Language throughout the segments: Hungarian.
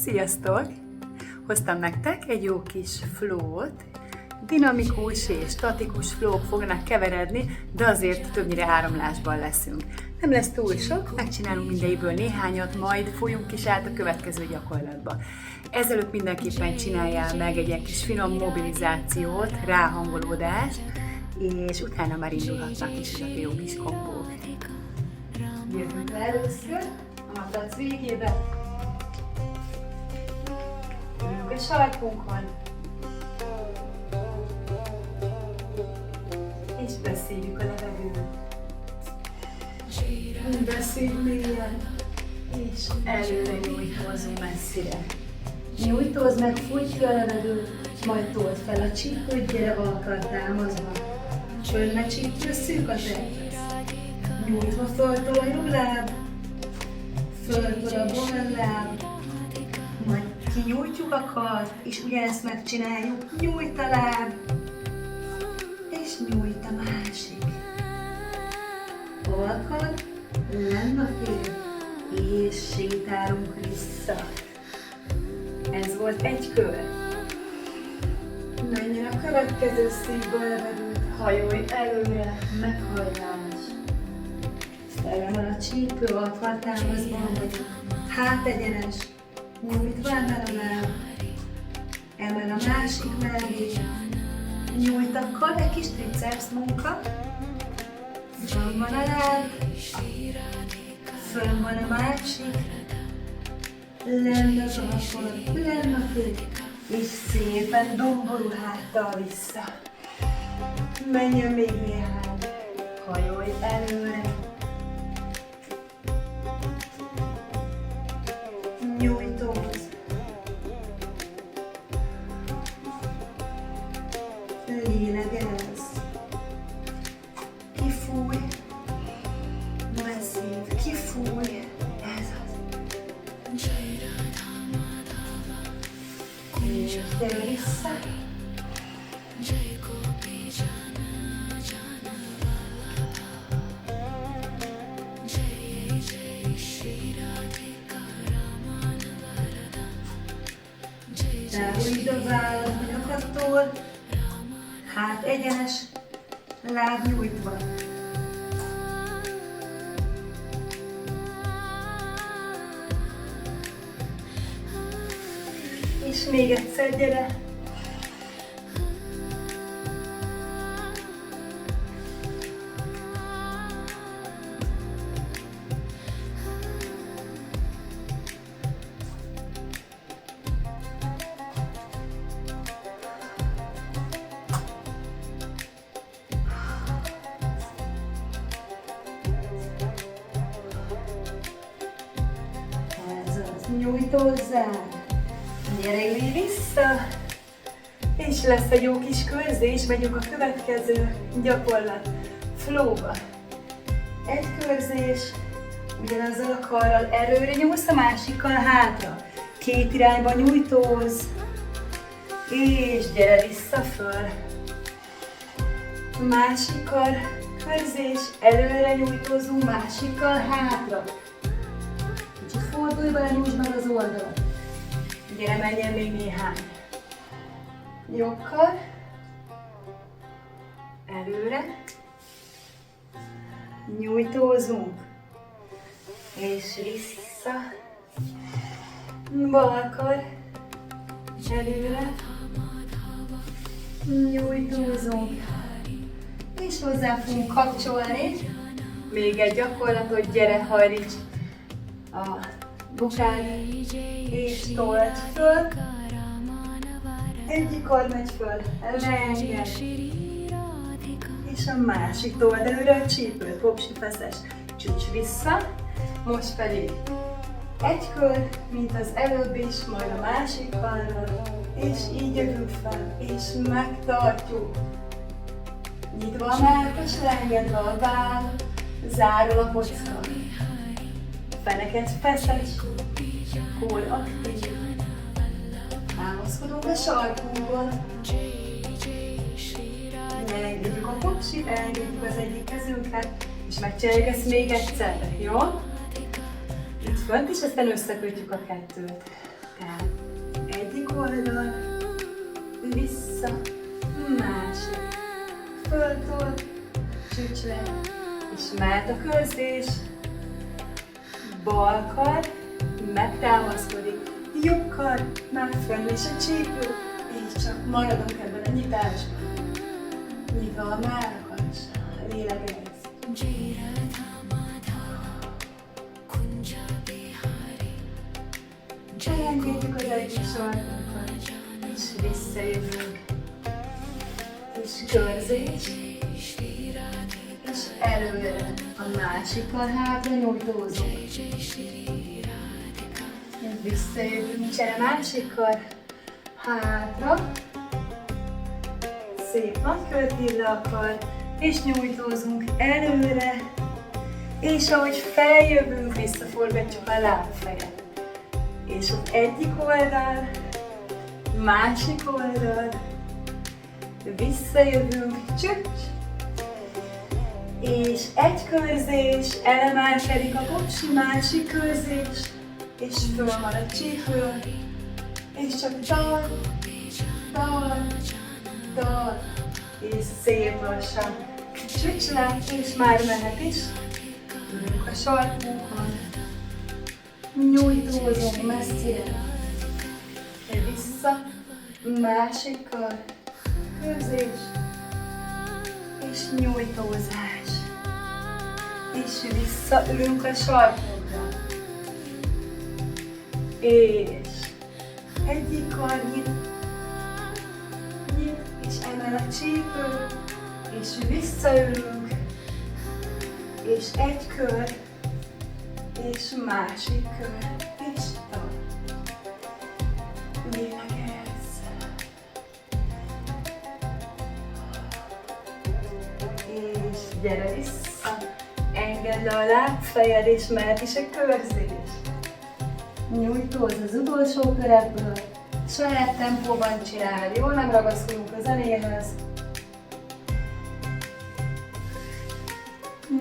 Sziasztok! Hoztam nektek egy jó kis flow-t. Dinamikus és statikus flow-k fognak keveredni, de azért többnyire áramlásban leszünk. Nem lesz túl sok, megcsinálunk mindeniből néhányat, majd folyunk is át a következő gyakorlatba. Ezelőtt mindenképpen csináljál meg egy ilyen kis finom mobilizációt, ráhangolódást, és utána már indulhatnak is a jó kis kombók. Jövünk le először a matrac végébe. Ülünk a sarkunkon, és beszéljük a levegőt. Beszélj mélyen, és előre nyújtózunk messzire. Nyújtózz meg, fújj ki a levegőt, majd told fel a csípőt, gyere valakar támaszva. Föl ne csípő, szűk az egy. Nyújtva föltoljuk láb, föltol a balláb, majd kinyújtjuk a kart, és ugyanezt megcsináljuk, nyújt a láb, és nyújt a másik. Alkad, lenn a fél, és sétálunk vissza. Ez volt egy kör. Menjen a következő szívba a levegőt, hajolj előre, meghajlás. Felem a csípő, alkal támaszban vagyunk, hát egyenes. Nyújtva emel a láb, emel a másik mellé, nyújt a kar, egy kis triceps munka, fönn van a láb, fönn van a másik, lenn az alkal, lenn a fő, és szépen domborul háttal vissza. Menjön még néhány, hajolj előre, nyújtóz, lélegezz, kifúj, messzív, kifúj, ez az. És gyere vissza. Elhújtsd a vállat a nyakattól, hát egyenes, láb nyújtva. És még egyszer gyere. Nyújtózzál, gyere ülj vissza, és lesz egy jó kis körzés, megyünk a következő gyakorlat, flow-ba. Egy körzés, ugyanazzal a karral erőre nyúlsz, a másikkal hátra. Két irányba nyújtózz, és gyere vissza föl. Másik kar, körzés, előre nyújtózunk, másikkal hátra. Fordulj bele, nyújtsd meg az oldalt. Gyere, menjen még néhány. Jobb kar. Előre. Nyújtózunk. És vissza. Bal kar. Előre. Nyújtózunk. És hozzá fogunk kapcsolni. Még egy gyakorlatot, gyere, hajlíts a bokád, és told föl. Egyik kar megy föl, leenged, és a másik told előre a csípőt, popsi feszes, csúcs vissza, most pedig egy kör, mint az előbb is, majd a másik karral, és így jövünk fel, és megtartjuk. Nyitva a mellkas, leengedve a váll, zárul a kocka. Feneket feszes, kór aktív. Támaszkodunk a sarkunkon. Elengedjük a popsit, elengedjük az egyik kezünket, és megcsináljuk ezt még egyszer, jó? fönt, és aztán összekötjük a kettőt. Tehát egyik oldal, vissza, másik, föltol, csücs le, és mehet a körzés, bal kar, megtámaszkodik, jobb kar, megfelelő, és a csípő, és csak maradunk ebben a nyitásban. Nyitva a márakat, lélegez. Elengedjük az egyik sarkunkat, és visszajövünk. És körzés, és előre a másikkal hátra nyújtózunk. Visszajövünk, csere másikkal, hátra. Szép nagy kört ír le a kar, és nyújtózunk előre. És ahogy feljövünk, visszaforgatjuk a lábfejet. És ott egyik oldal, másik oldal, visszajövünk, csücs, és egy körzés, elemelkedik a popsi, másik körzés, és fölmarad csípő, és csak dal, dal, dal, és szép lassan csücs le, és már mehet is, ülünk a sarkunkon, nyújtózunk messzire, vissza, másik kar, körzés, és nyújtózás, és visszaülünk a sarkunkra, és egyik kar nyit, és emel a csípő, és visszaülünk, és egy kör, és másik kör, és tart. Lélegez. És gyere vissza, engedd le a lábfejed, és mehet is egy körzés. Nyújtózz az utolsó körekből, saját tempóban csinálod, jól nem ragaszkodunk a zenéhez.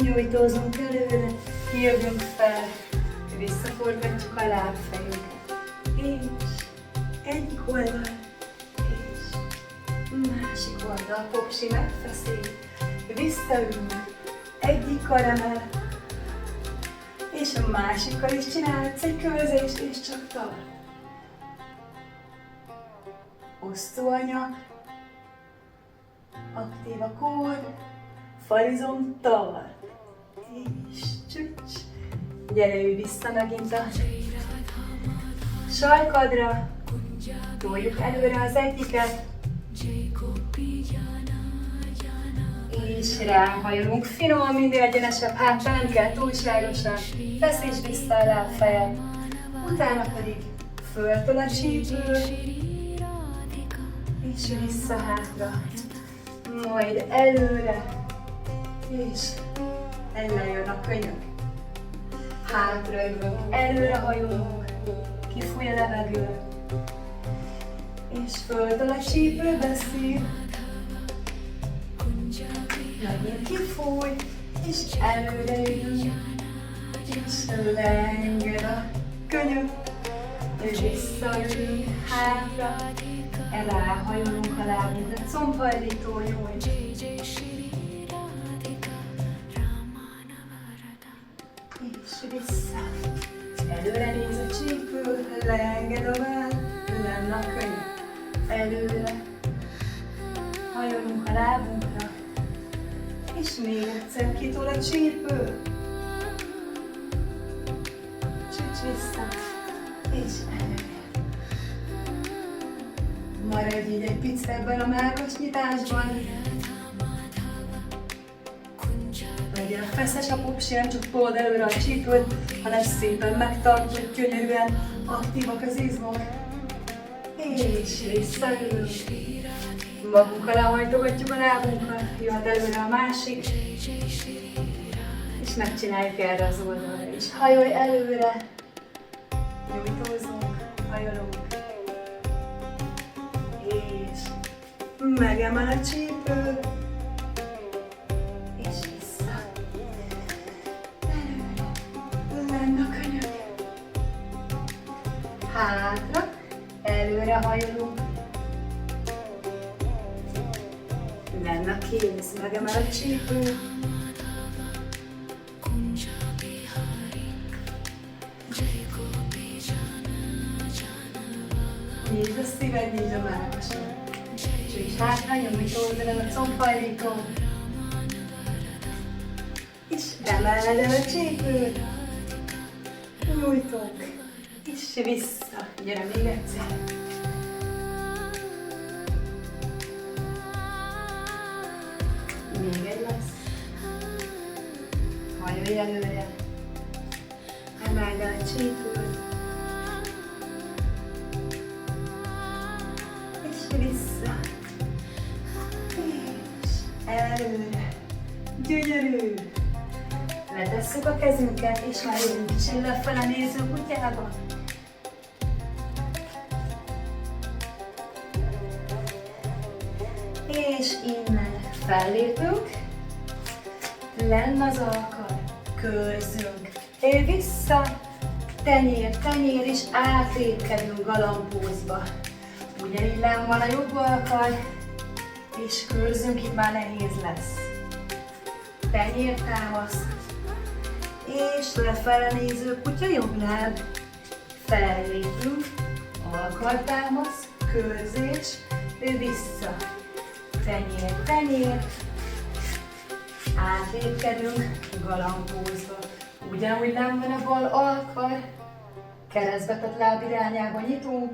Nyújtózunk előre, jövünk fel, visszaforgatjuk a lábfejünket, és egyik oldal, és másik oldal, popsi megfeszít, visszaülünk, egyik kar emel, és a másikkal is csinálhatsz egy körzést, és csak tart. Osztóanyag, aktív a kód, farizom tart, és csücs. Gyere, ülj vissza megint a sarkadra, toljuk előre az egyiket, és ráhajolunk finoman, minél egyenesebb hátra, nem kell túlságosan, feszítsd vissza a lábfejet, utána pedig föltol a csípő, és vissza hátra, majd előre, és lejön a könyök. Hátra jövünk, előre hajolunk, kifúj a levegő, és földön a csípő beszél, megint kifúj, és előre jövünk, és leenged a könyök, és visszajövünk hátra, ráhajolunk a lábunkra, combhajlító nyújt. És vissza. Előre néz a csípő, leenged a váll, lenne a könyv. Előre. Hajolunk a lábunkra. És még egyszer kitol a csípő. Csücs vissza. És előre. Maradj így egy picit ebben a mákos nyitásban. Legyen feszes a popsi, nem csak tolod előre a csípőt, hanem szépen megtartod, gyönyörűen aktívak az izmok. És visszaülünk. Magunk alá hajtogatjuk a lábunkat, jöhet előre a másik. És megcsináljuk erre az oldalra is. Hajolj előre, nyújtózunk, hajolunk. És megemel a csípő. És vissza. Előre. Lenne a könyök. hátra, előre hajolunk, lenne a kéz, megemel a csípő, nyisd a szíved, nyisd a mellkasod. És hátra nyomít oldalon a combhajlítom. És emeled el a csípőt. Nyújtunk. És vissza. Gyere még egyszer. Még egy lesz. Hajolj előre. Emeld el a csípőt. És vissza. És előre. Gyönyörű. Letesszük a kezünket, és már jövünk kicsit lefele néző kutyába. És innen fellépünk, lenn az alkar, körzünk, vissza, tenyér, tenyér, és átépkedünk galambózba. Ugyanígy lenn van a jobb alkar, és körzünk, itt már nehéz lesz. Tenyér támasz, és lefele néző kutya, jobb láb, fellépünk, alkartámasz, körzés, vissza, tenyér, tenyér, átlépkedünk galambózba. Ugyanúgy nem van a bal alkar, keresztbetett láb irányába nyitunk,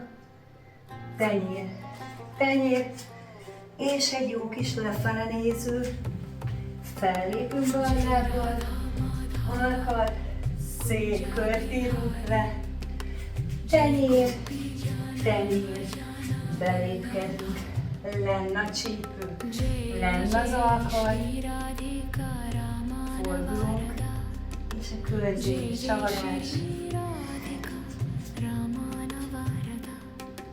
tenyér, tenyér, és egy jó kis lefele néző, fellépünk bal lábbal, alkar, szép kört írunk le, tenyér, tenyér, belépkedünk, lenn a csípő, lenn az alkar, fordulunk, és a körzés, csavarás.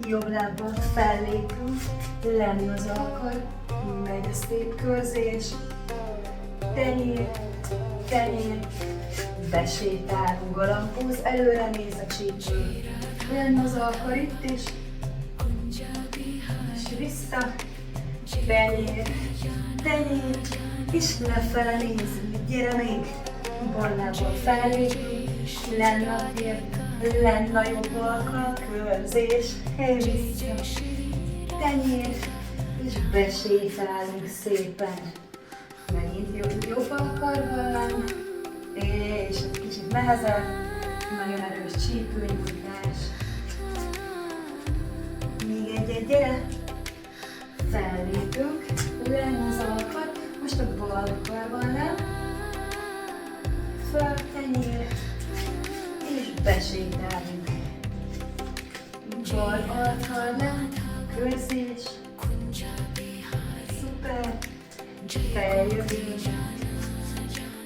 Jobb lábbal fellépünk, lenn az alkar, megy a szép körzés, tenyér, tenyér, besétálunk, galambóz, előre néz a csípő, lenn az alkar itt is, és vissza, tenyér, tenyér, és lefele nézünk, gyere még, bal lábbal fellépünk, lenn a tér, lenn a jobb alkar, körzés, vissza, tenyér, és besétálunk szépen. Megint jobb alkarban lenn, és egy kicsit nehezebb, nagyon erős csípőnyújtás. Még egy, gyere! Fellépünk, lenn az alkar, most a bal alkarban lenn, föl, tenyér, és besétálunk. Bal alkar lenn, körzés, szuper, feljövünk,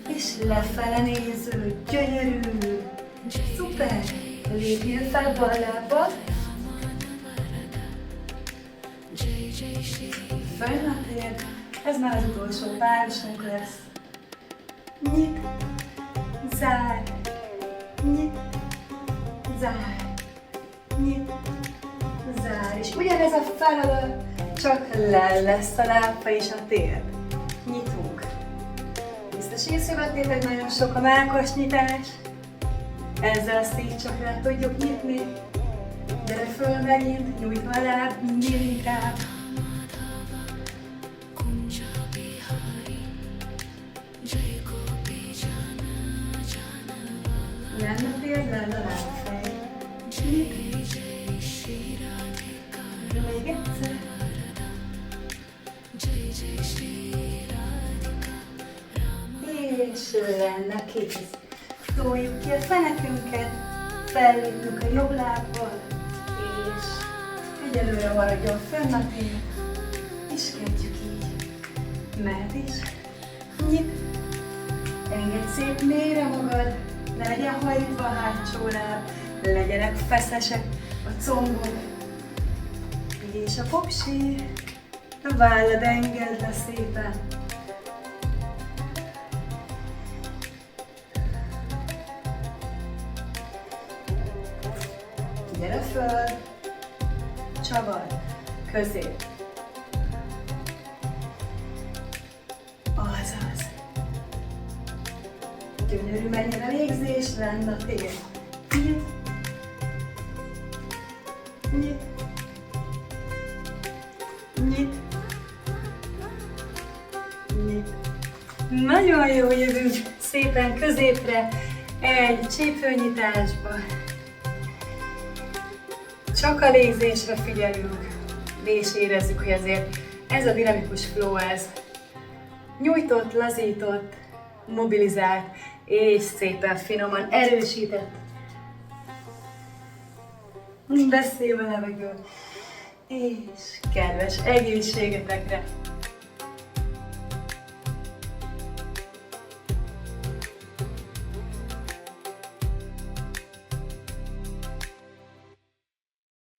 és lefele néző, gyönyörű, szuper, lépjél fel bal lábbal, fönn a tér, ez már az utolsó párosunk lesz. Nyit, zár, nyit, zár, nyit, zár. És ugyanez a feladat, csak le lesz a lábfa és a tér. Nyitunk. Biztos észrevettétek, nagyon sok a mellkasnyitás. Ezzel a szívcsakrát tudjuk nyitni. Gyere föl megint, nyújtva a láb, minél inkább. Lenn a tér, lenn a lábfej. Nyit. Még egyszer. És lenne kész. Toljuk ki a fenekünket, fellépünk a jobb lábbal, és egyelőre maradjon fönn a tér, és kezdjük így. Mehet is. Nyit. Engedd szép mélyre magad, ne legyen hajlítva a hátsó láb, legyenek feszesek a combok, és a popsi, a vállad engedd le szépen. Gyere föl. Csavar. Közép. Azaz. Gyönyörű, menjen a légzés, rend a tér. Nyit. Nyit. Nyit. Nyit. Nagyon jó, jövünk szépen középre, egy csípőnyitásba. Csak a légzésre figyelünk, és érezzük, hogy azért ez a dinamikus flow, ez nyújtott, lazított, mobilizált, és szépen finoman erősített. Beszélve levegő, és kedves egészségetekre!